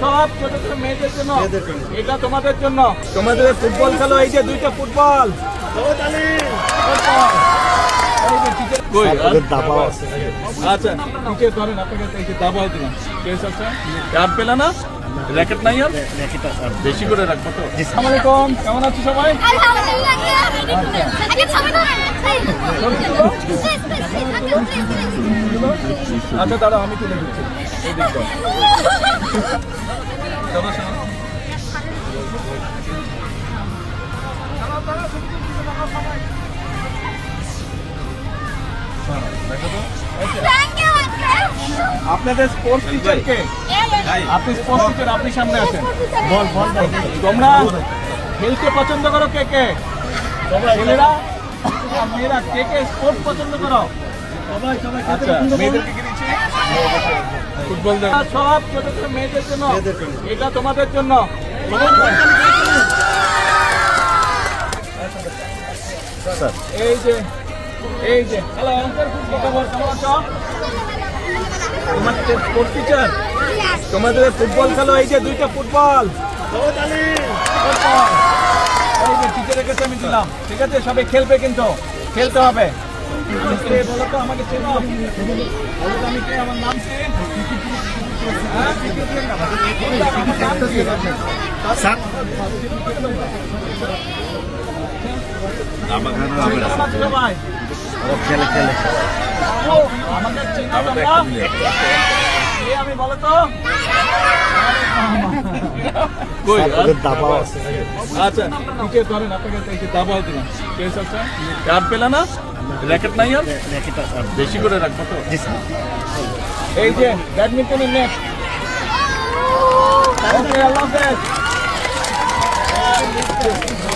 সব ছোট ছোট মেয়েদের জন্য, এটা তোমাদের জন্য। তোমাদের ফুটবল খেলো, এই যে দুইটা ফুটবল। আচ্ছা নিচে ধরেন, আপনাকে দাবাও দিলাম। কেস আছে, কার্ড পেলে না, র্যাকেট নাই, আর বেশি করে রাখবো তো। আসসালামু আলাইকুম, কেমন আছো সবাই? আচ্ছা দাঁড়াও, আমি তুলে দিচ্ছি এই দিকটা। চলো শোনো, আপনাদের স্পোর্টস টিচার কে? আপনি স্পোর্টস টিচার, আপনি সামনে আছেন। তোমরা খেলতে পছন্দ করো কে কে? ছেলেরা মেয়েরা কে কে স্পোর্টস পছন্দ করো? আচ্ছা, মেয়েদেরকে কি দিচ্ছি? ফুটবল সব ছোট ছোট মেয়েদের জন্য, এটা তোমাদের জন্য। এই যে এই যে হ্যালো, কেমন আছো? তোমাদের স্পোর্টস টিচার, তোমাদের ফুটবল খেলো, এই যে দুইটা ফুটবল। এই যে টিচারের কাছে আমি দিলাম, ঠিক আছে? সবাই খেলবে, কিন্তু খেলতে হবে। বলো তো, আমাকে চেনো? আমি কে? আমার নাম কি? ভাই খেলে খেলে আমাকে চেনো তোমরা? আমি বলো তো। আচ্ছা নিচে ধরেন, আপনাকে দাবাও দিলাম। কেস আছে, কার্ড পেলে না, র্যাকেট নাই, আর বেশি করে রাখবো তো। এই যে ব্যাডমিন্টনের নেট। ওকে, আল্লাহ হাফেজ।